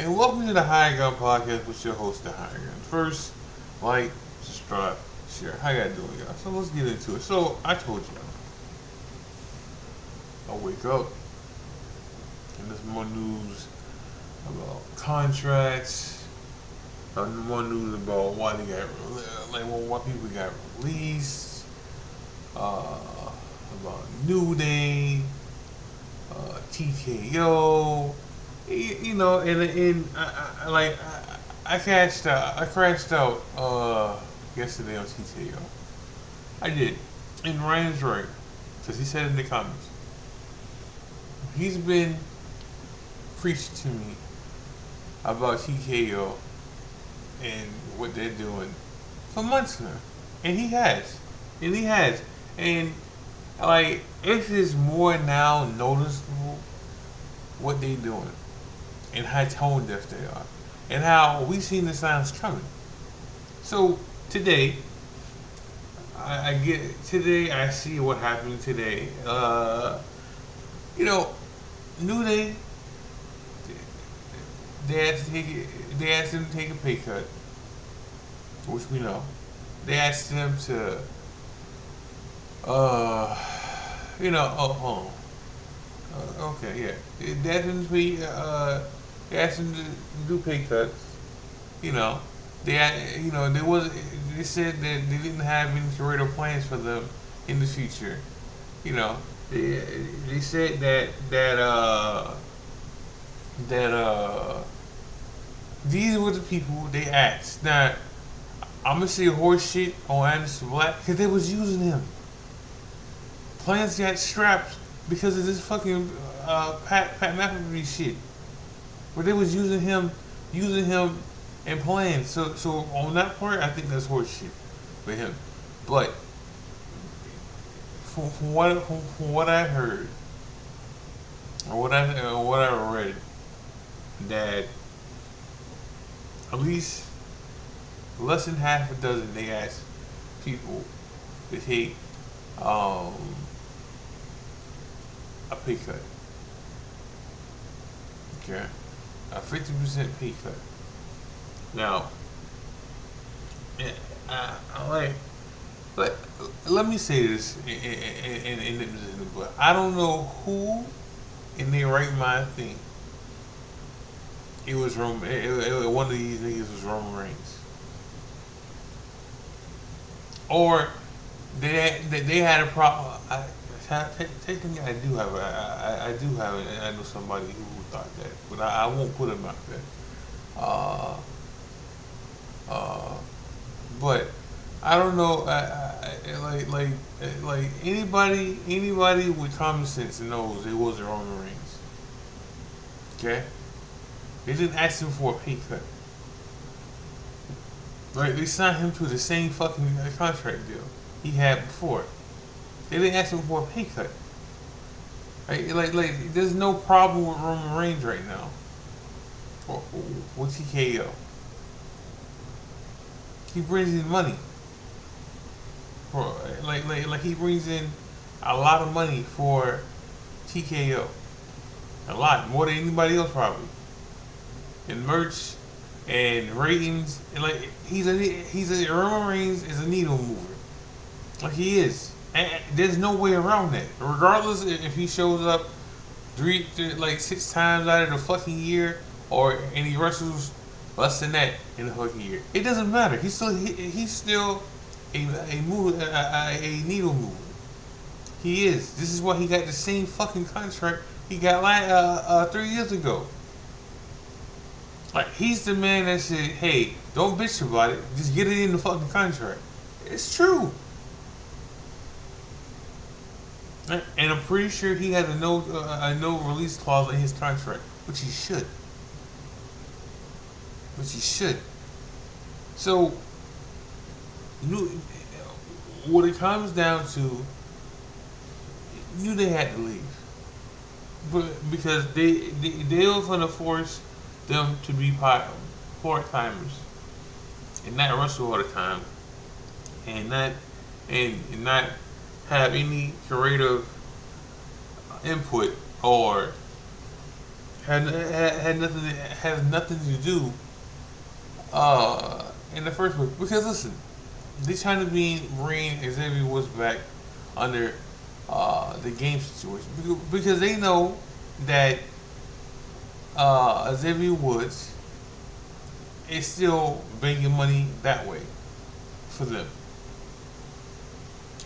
and welcome to the Hirdgun podcast with your host, the Hirdgun. First, like, subscribe, share. How y'all doing, y'all? So let's get into it. So I told y'all, I wake up and there's more news about contracts. More news about why they got why people got released. About New Day, TKO. I crashed out yesterday on TKO. I did, and Ryan's right, because he said in the comments, he's been preaching to me about TKO and what they're doing for months now, and he has, and like it is more now noticeable what they doing and how tone deaf they are and how we seen the signs coming. So today, I see what happened today. You know, New Day, they asked him to take a pay cut, which we know. They asked him to, hold on. Okay, yeah. They asked him to do pay cuts. You know, they said that they didn't have any career plans for them in the future. You know, they said that these were the people they asked. Now, I'm gonna say horse shit on Anderson Black because they was using him. Plans got strapped because of this fucking Pat McAfee shit, where they was using him and playing. So on that part, I think that's horse shit for him. But from what I heard or what I read, that at least less than half a dozen they asked people to take a pay cut. Okay, a 50% pay cut. Now, like, let me say this in the but I don't know who in their right mind think it was one of these niggas was Roman Reigns, or they had a problem. Technically, I know somebody who thought that, but I won't put him out there. Uh, but I don't know. Like anybody with common sense knows it wasn't Roman Reigns. Okay, they didn't ask him for a pay cut. Like they signed him to the same fucking contract deal he had before. They didn't ask him for a pay cut. Like there's no problem with Roman Reigns right now. Or with TKO. He brings in money. For like he brings in a lot of money for TKO. A lot. More than anybody else probably. In merch and ratings. And like he's a Roman Reigns is a needle mover. Like he is. And there's no way around that. Regardless if he shows up 6 times out of the fucking year, and he wrestles less than that in the fucking year, it doesn't matter. He's still a needle mover. He is. This is why he got the same fucking contract he got 3 years ago. Like he's the man that said, "Hey, don't bitch about it. Just get it in the fucking contract." It's true. And I'm pretty sure he has a no release clause in his contract, which he should. So, what it comes down to, knew they had to leave, but because they were gonna force them to be part timers and not wrestle all the time, and not have any creative input or had nothing has nothing to do in the first place. Because listen, they trying to bring Xavier Woods back under the game situation because they know that Xavier Woods is still making money that way for them.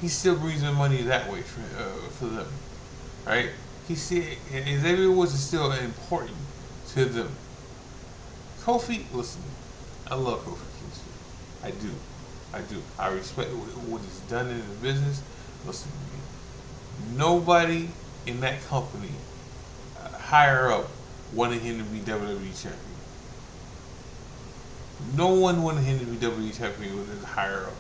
He still brings in money that way for them, right? He still Xavier Woods is still important to them. Kofi, listen, I love Kofi Kingston. I do. I do. I respect what he's done in the business. Listen to me. Nobody in that company higher up wanted him to be WWE champion. No one wanted him to be WWE champion with his higher up.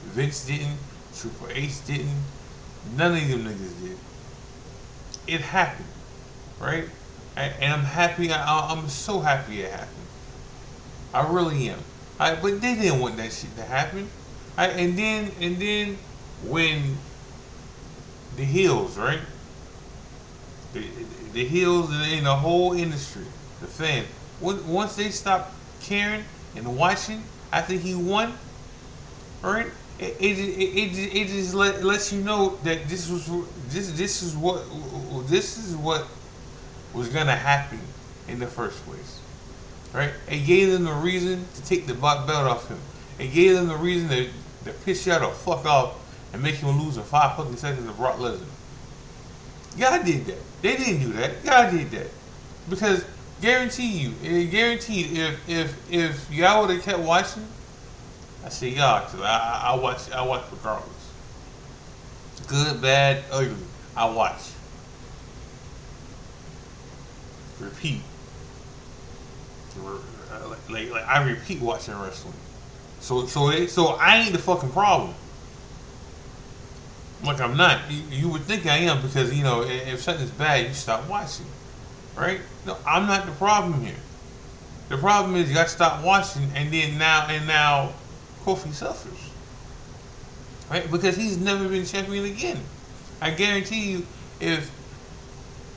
Vince didn't. Triple H didn't. None of them niggas did. It happened, right? And I'm happy. I'm so happy it happened. I really am. But they didn't want that shit to happen. And then when the heels, right? The heels in the whole industry, the fans, once they stopped caring and watching after he won, right? It just lets you know that this is what was gonna happen in the first place, right? It gave them the reason to take the belt off him. It gave them the reason to piss you out or fuck off and make him lose in 5 fucking seconds to Brock Lesnar. Y'all did that. They didn't do that. Y'all did that because guarantee if y'all would have kept watching. I say y'all because I watch regardless. Good, bad, ugly. I watch. Repeat. Like I repeat watching wrestling. So I ain't the fucking problem. Like I'm not. You would think I am because if something's bad, you stop watching, right? No, I'm not the problem here. The problem is you got to stop watching, and now Kofi suffers, right? Because he's never been champion again. I guarantee you, if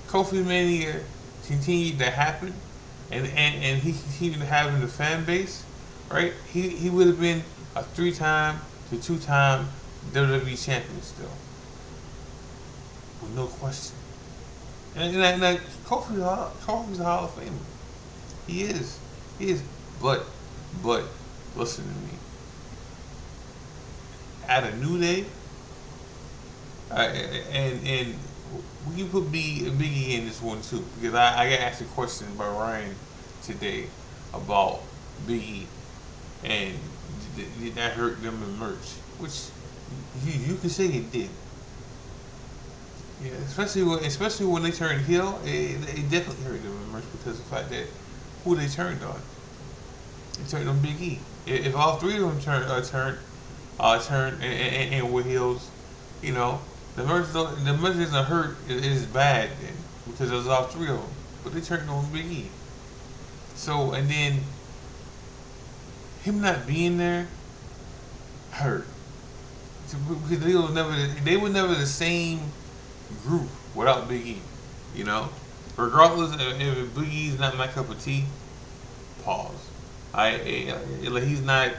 Kofi Mania continued to happen, and he continued having the fan base, right? He would have been a 3-time to 2-time WWE champion still, with no question. And Kofi's a Hall of Famer. He is. But listen to me. At a New Day, and we can put Biggie in this one too because I got asked a question by Ryan today about Biggie and did that hurt them in merch, which you can say it did. Yeah, especially when they turned heel, it definitely hurt them in merch because of the fact that who they turned on. They turned on Big E. If all three of them turned and were heels, the merch doesn't hurt is bad then because it was all three of them. But they turned on Big E. So and then him not being there hurt because they were never the same group without Big E. Regardless if Big E's not my cup of tea, pause. He's not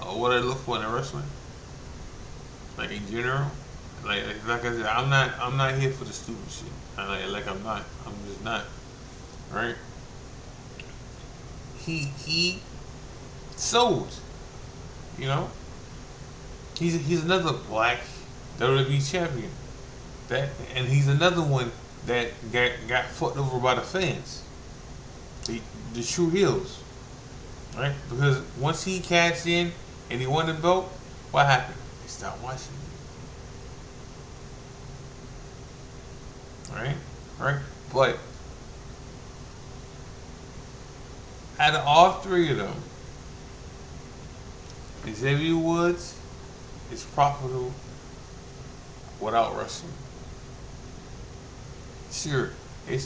what I look for in a wrestling. Like in general, like I said, I'm not here for the stupid shit. I'm just not. Right? He sold. He's another black WWE champion. And he's another one that got fucked over by the fans. The true heels. Right? Because once he cashed in and he won the belt, what happened? They stopped watching him. Right? But out of all three of them, Xavier Woods is profitable without wrestling. Sure, you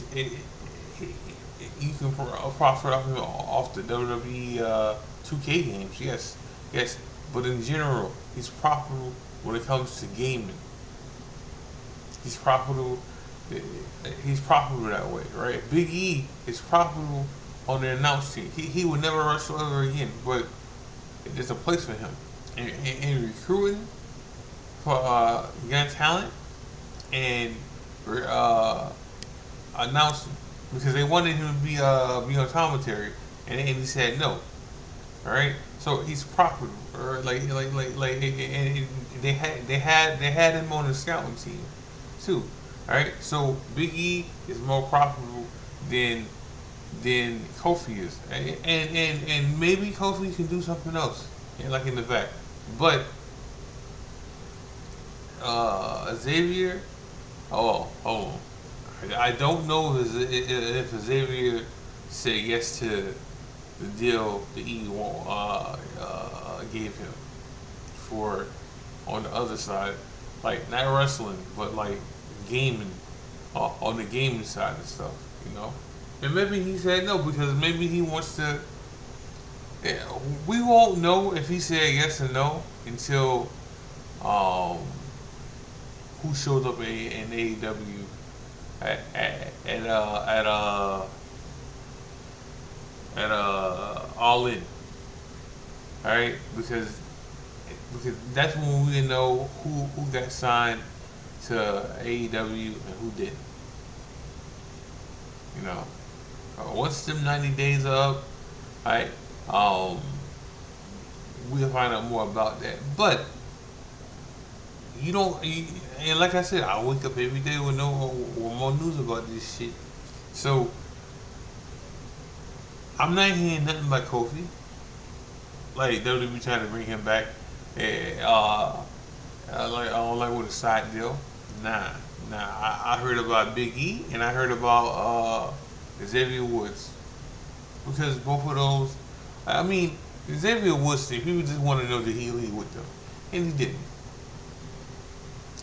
can profit off the WWE 2K games, yes, but in general, he's profitable when it comes to gaming. He's profitable He's profitable that way, right? Big E is profitable on the announce team. He would never wrestle ever again, but there's a place for him. And recruiting for young talent and uh, announcing because they wanted him to be on commentary, and he said no. All right, so he's profitable, or and they had him on the scouting team, too. All right, so Big E is more profitable than than Kofi is, and maybe Kofi can do something else, like in the back, but Xavier, oh, hold on, I don't know if Xavier said yes to the deal the E gave him for on the other side, like not wrestling, but like gaming, on the gaming side and stuff, you know. And maybe he said no because maybe he wants to. Yeah, we won't know if he said yes or no until um, who showed up in AEW at All In, all right? Because that's when we know who got signed to AEW and who didn't. You know, once them 90 days are up, right? Um, we'll find out more about that. But you don't, and like I said, I wake up every day with more news about this shit. So I'm not hearing nothing about Kofi. Like WWE trying to bring him back. Like I don't like with a side deal. Nah, nah. I heard about Big E and I heard about Xavier Woods because both of those. I mean, Xavier Woods. People just want to know that he lead with them, and he didn't.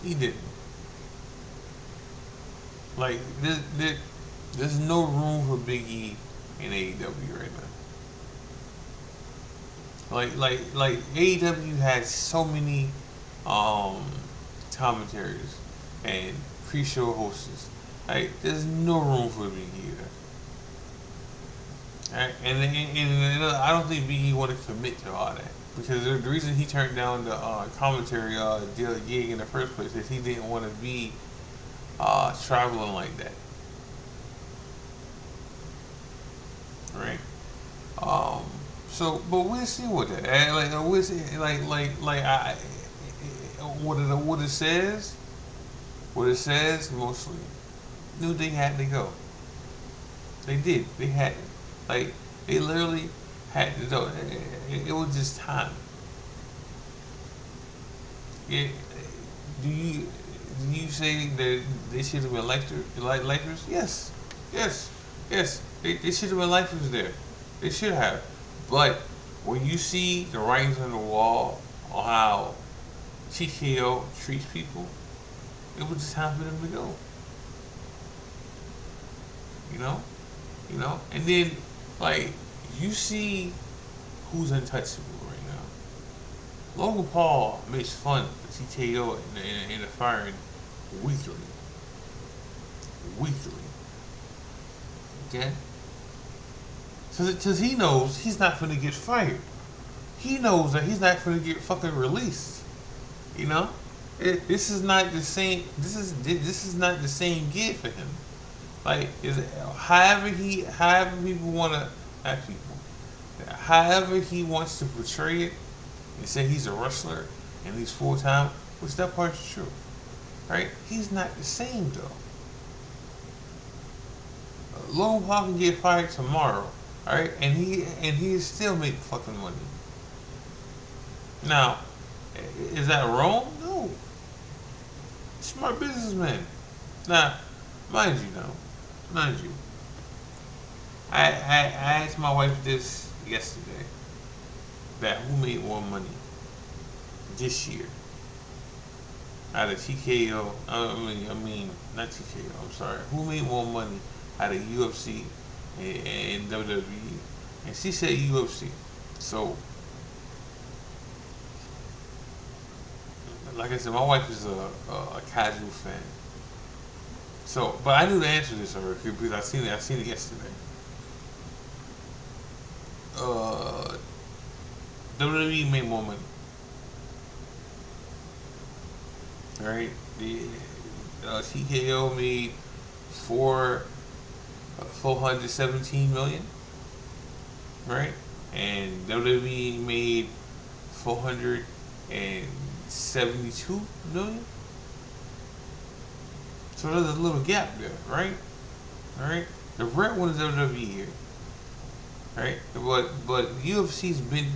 He didn't. Like there's no room for Big E in AEW right now. Like AEW has so many um commentaries and pre-show hosts. Like there's no room for Big E there. Right? And I don't think Big E wanted to commit to all that because the reason he turned down the commentary deal gig in the first place is he didn't want to be traveling like that. Right? Um, so, but we'll see what that. We'll see. What it says. What it says mostly. Knew they had to go. They did. They had. Like they literally had to go. It was just time. It, do you say that they should have been Lakers? Yes, yes, yes. They should have been Lakers there. They should have. But when you see the writings on the wall on how TKO treats people, it was just time for them to go. You know, and then like you see who's untouchable right now. Logan Paul makes fun of TKO in the firing weekly, weekly. Okay, because he knows he's not going to get fired. He knows that he's not going to get fucking released. You know, this is not the same. This is not the same gig for him. Like, however people want to act people, however he wants to portray it, and say he's a wrestler and he's full time, which that part's true, right? He's not the same though. Logan Paul can get fired tomorrow, all right, and he still make fucking money. Now, is that wrong? No. Smart businessman. Now, mind you, I asked my wife this yesterday. That who made more money this year out of TKO? I mean, not TKO. I'm sorry. Who made more money out of UFC and WWE? And she said UFC. So, like I said, my wife is a casual fan. So, but I knew the answer to this already because I seen it. I seen it yesterday. Uh, WWE made more money, right? The TKO made four 417 million, right? And WWE made 472 million. So there's a little gap there, right? All right. The red one is WWE here, right? But UFC's been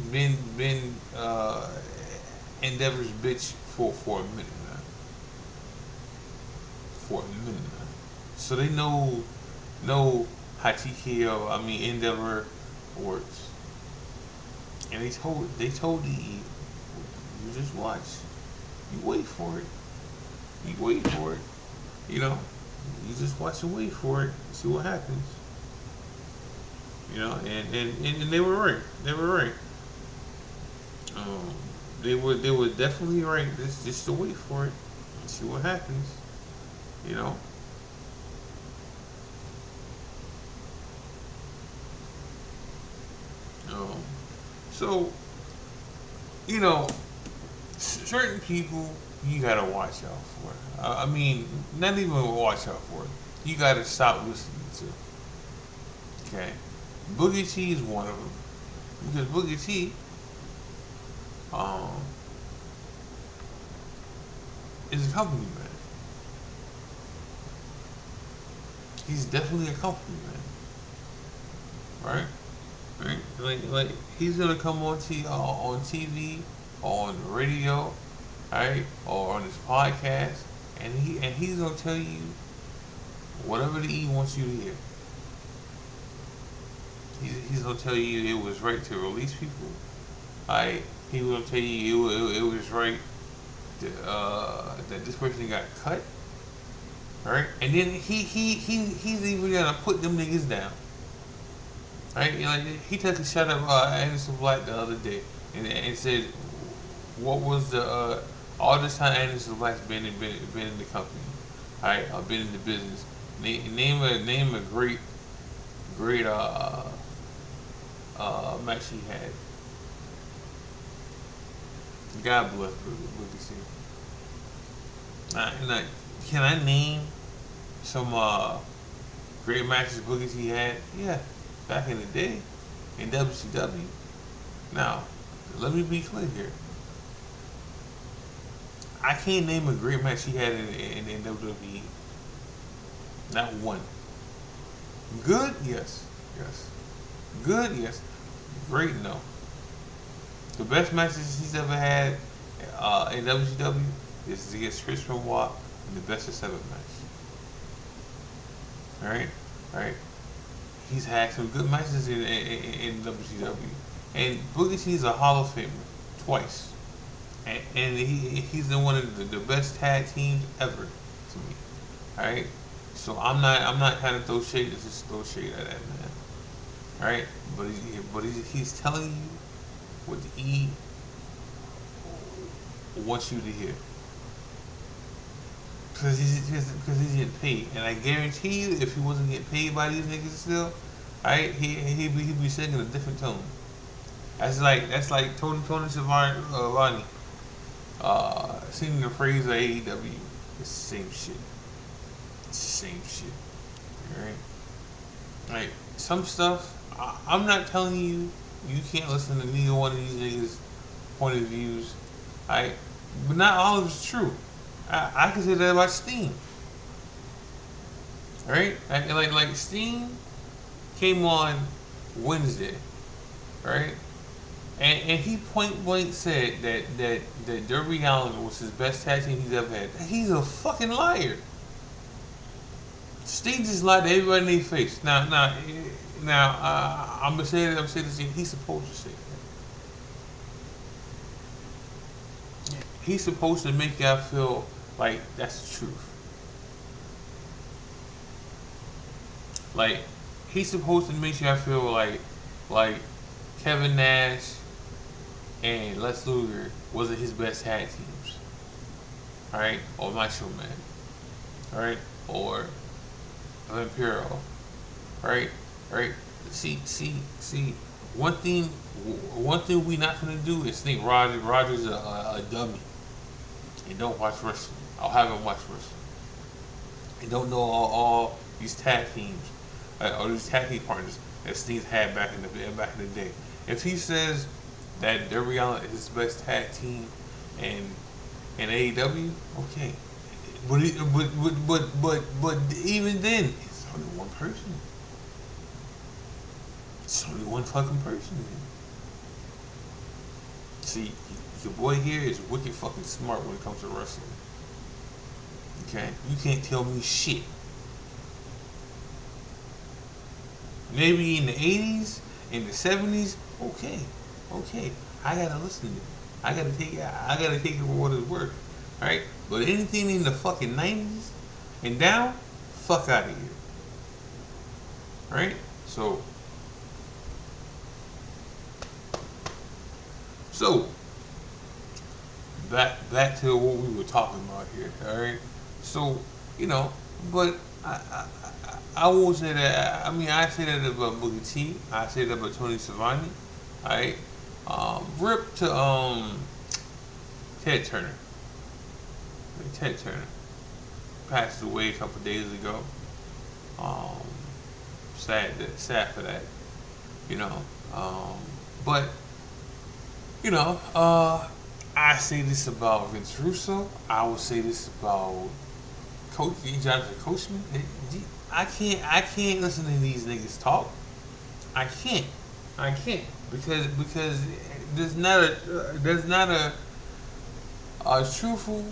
Endeavor's bitch for a minute now. For a minute now. So they know how TKO, I mean Endeavor works. And they told the E, you just watch. You wait for it. You wait for it. You know, you just watch and wait for it. See what happens. You know, and they were right. They were right. Um, they were definitely right. Just to wait for it and see what happens. You know. Um, so you know, certain people you gotta watch out for. I mean, not even watch out for. You gotta stop listening to. Okay, Boogie T is one of them because Boogie T, um, is a company man. He's definitely a company man, right? Right? Like he's gonna come on TV, on the radio, right, or on his podcast, and he's gonna tell you whatever the E wants you to hear. He's gonna tell you it was right to release people. Right? He will tell you it was right that this person got cut. Right? And then he's even gonna put them niggas down. Right? You know, like he took a shot of Anderson Black the other day and said, "What was the all this time Anderson Black's been in the company, right? Been in the business. Name a great match he had. God bless Boogie C. Now, can I name some great matches Boogie T had? Yeah, back in the day in WCW. Now, let me be clear here. I can't name a great match he had in WWE. Not one. Good, yes, yes. Good, yes. Great, no. The best matches he's ever had in WCW is against Chris Benoit in the best of seven match. All right, all right. He's had some good matches in WCW, and Boogie T is a Hall of Famer twice, and he's in one of the best tag teams ever to me. All right, so I'm not trying to throw shade. Just throw shade at that man. All right, he's telling you what the E wants you to hear. Because he's getting paid. And I guarantee you, if he wasn't getting paid by these niggas still, right, he'd be singing a different tone. That's like Tony Schiavone singing the phrase of AEW. It's the same shit. It's the same shit. Alright? Like, some stuff, I'm not telling you you can't listen to neither one of these niggas' point of views. Alright? But not all of it's true. I can say that about Steen. Right? Like Steen came on Wednesday, right? And he point blank said that Darby Allin was his best tag team he's ever had. He's a fucking liar. Steen just lied to everybody in their face. Now, I'm gonna say this. He's supposed to say that. He's supposed to make y'all feel like that's the truth. Like he's supposed to make y'all feel like Kevin Nash and Lex Luger wasn't his best tag teams. Alright? Or Macho Man. Alright? Or of Imperial, right? Right? See. One thing, one thing we not gonna do is think Roger's a dummy and don't watch wrestling. I'll have him watch wrestling. And don't know all these tag teams, or these tag team partners that Sneeze had back in the day. If he says that Darby Allin is his best tag team and in AEW, okay. But even then, it's only one person. It's only one fucking person. Man. See, your boy here is wicked fucking smart when it comes to wrestling. Okay, you can't tell me shit. Maybe in the 80s, in the 70s, okay. I gotta listen to it. I gotta take it for what it's worth. Alright? But anything in the fucking 90s and down, fuck out of here. Alright? So back to what we were talking about here, alright? So, but I won't say that. I mean, I say that about Boogie T. I say that about Tony Schiavone. Alright? Rip to Ted Turner. Ted Turner passed away a couple days ago. Sad for that. But I say this about Vince Russo. I will say this about Jonathan Coachman. I can't listen to these niggas talk. I can't because there's not a truthful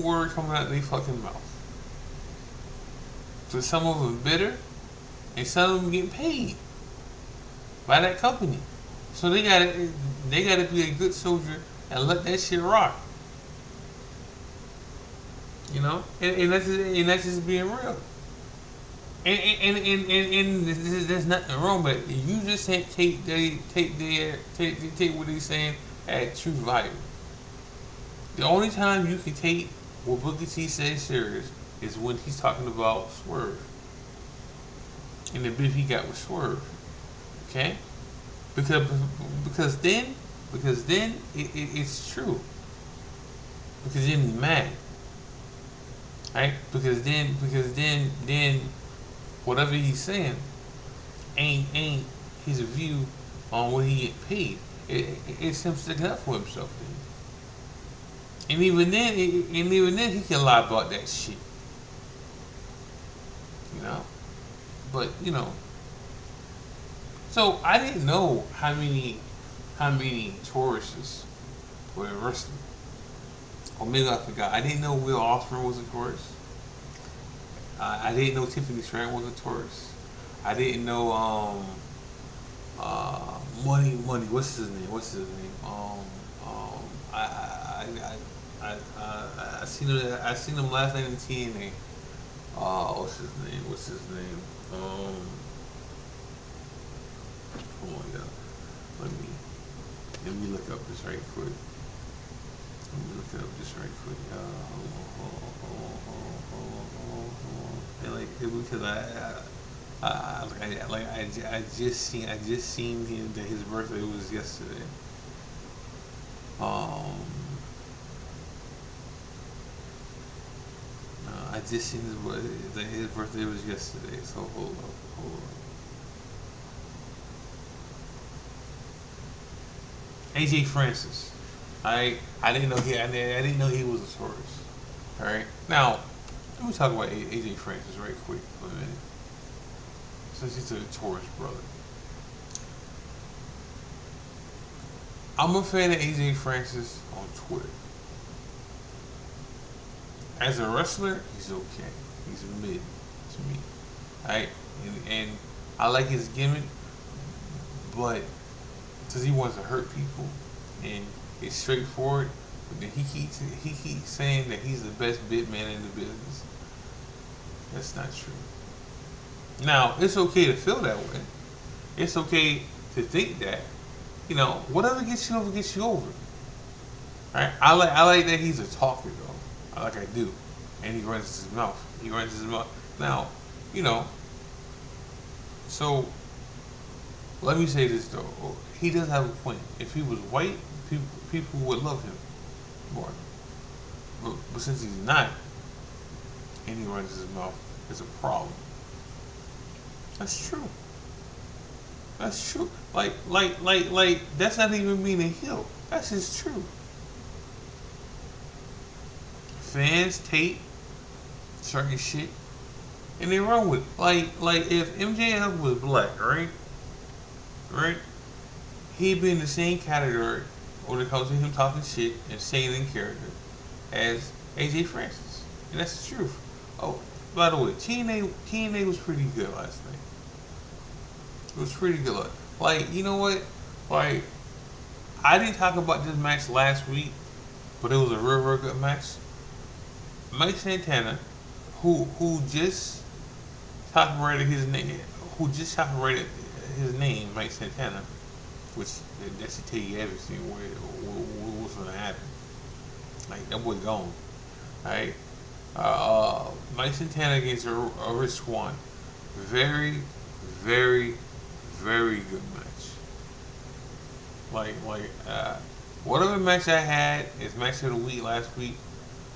word coming out of their fucking mouth. So some of them bitter, and some of them getting paid by that company. So they gotta be a good soldier and let that shit rock. And that's just being real. And there's nothing wrong, but you just take what they're saying at true value. The only time you can take what Booker T says serious is when he's talking about Swerve and the beef he got with Swerve. Okay, because then it's true. Because then he's mad, right? Because then whatever he's saying ain't his view on what he get paid. It's him sticking up for himself. Then. And even then he can lie about that shit. But so I didn't know how many Tauruses were in wrestling. Or maybe I forgot. I didn't know Will Ospreay was a Taurus. I didn't know Tiffany Stratton was a Taurus. I didn't know Money. What's his name? I seen him last night in TNA. What's his name? Hold on, y'all. Let me look up this right quick. And because I just seen him that his birthday was yesterday. I just seen his birthday was yesterday. So hold on. AJ Francis. I didn't know he was a Taurus. All right. Now, let me talk about AJ Francis right quick for a minute. Since he's a Taurus brother, I'm a fan of AJ Francis on Twitter. As a wrestler, he's okay. He's mid to me. Alright? And I like his gimmick, but because he wants to hurt people and it's straightforward, but then he keeps saying that he's the best bit man in the business. That's not true. Now, it's okay to feel that way. It's okay to think that. Whatever gets you over, gets you over. Alright? I like that he's a talker though. I do. and he runs his mouth. He runs his mouth. Now, you know, so let me say this though. He does have a point. If he was white, people would love him more. But since he's not, and he runs his mouth, it's a problem. That's true. That's true. Like, that's not even being a heel. That's just true. Fans tape certain shit, and they run with it. Like if MJF was black, right? Right? He'd be in the same category when it comes to him talking shit and saying in character as AJ Francis. And that's the truth. Oh, by the way, TNA was pretty good last night. It was pretty good. Like, you know what? Like, I didn't talk about this match last week, but it was a real, real good match. Mike Santana, who just copyrighted his name, Mike Santana, which that should tell you everything what's gonna happen. Like that boy gone. Right? Mike Santana against Rich Swann. Very, very, very good match. Whatever match I had is match of the week last week.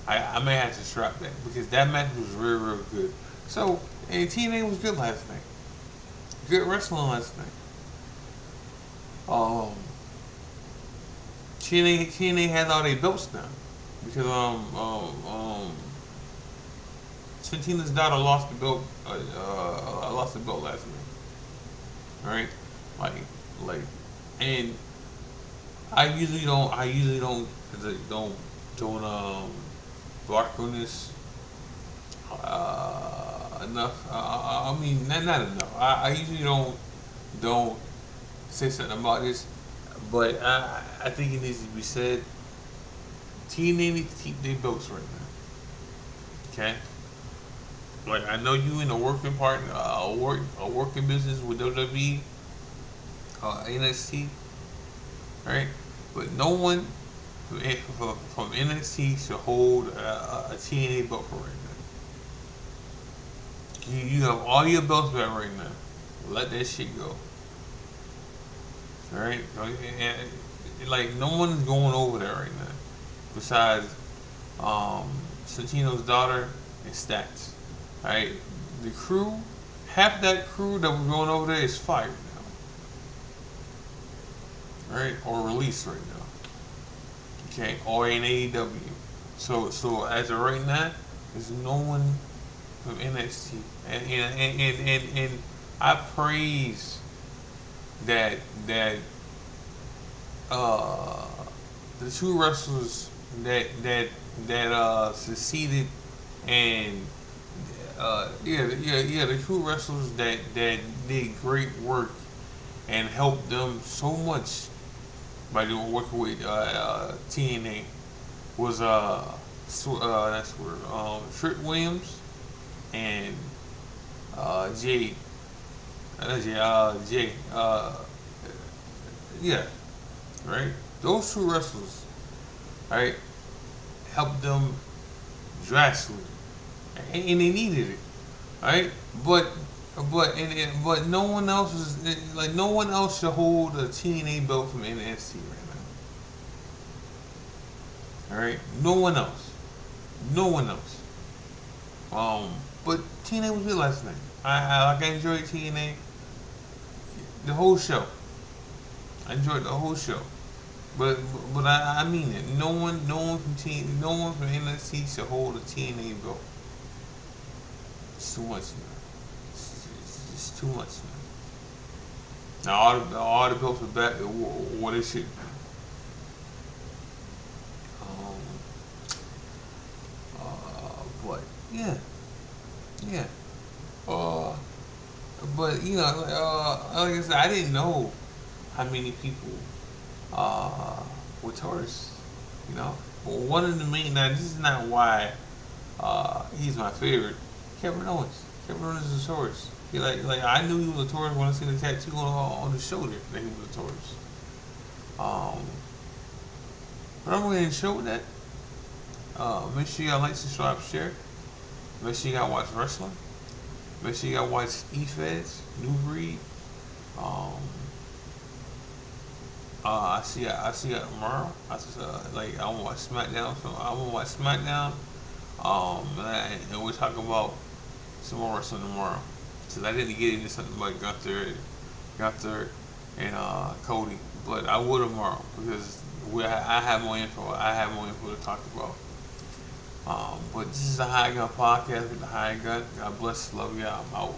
I may have to strap that because that match was real, real good. So, and TNA was good last night. Good wrestling last night. TNA has all their belts now because Santina's daughter lost the belt. Lost the belt last night. Right? Like, and I usually don't bark on this enough. I mean, not enough. I usually don't say something about this, but I think it needs to be said. TNA needs to keep their belts right now. Okay. Like I know you in a working part, a working business with WWE, NXT, right? But no one from NXT should hold a TNA belt for right now. You have all your belts back right now. Let that shit go. Alright? Like, no one's going over there right now. Besides Santino's daughter and Stacks. Alright? The crew, half that crew that was going over there is fired now. Right? Or released right now. Okay? Or in AEW. So as of right now, there's no one from NXT. And I praise that the two wrestlers that succeeded and the two wrestlers that did great work and helped them so much by doing working with TNA was Trick Williams and Jay. Jay. Yeah, right. Those two wrestlers, right, helped them drastically, and they needed it, right. But no one else is like no one else should hold a TNA belt from NXT right now. All right, no one else. But TNA was good last night. I enjoyed TNA the whole show. I enjoyed the whole show. But I mean it. No one from NXT should hold a TNA belt. It's too much now. It's too much now. Now all the belts are back to what it should be. But yeah. But you know, like I said, I didn't know how many people were tourists. You know, but one of the main. Now this is not why he's my favorite. Kevin Owens. Kevin Owens is a tourist. He like I knew he was a tourist when I seen the tattoo on his shoulder that he was a tourist. But I'm going to show that. Make sure y'all like, subscribe, share. Make sure you gotta watch wrestling. Make sure you gotta watch E-Feds, New Breed. Um, I see that tomorrow. I want to watch SmackDown, so I want to watch SmackDown. And we'll talk about some more wrestling tomorrow. Cause I didn't get into something like Gunther, and Cody, but I will tomorrow because I have more info. I have more info to talk about. But this is the High Gun podcast with the High Gun. God bless, love y'all. I'm out.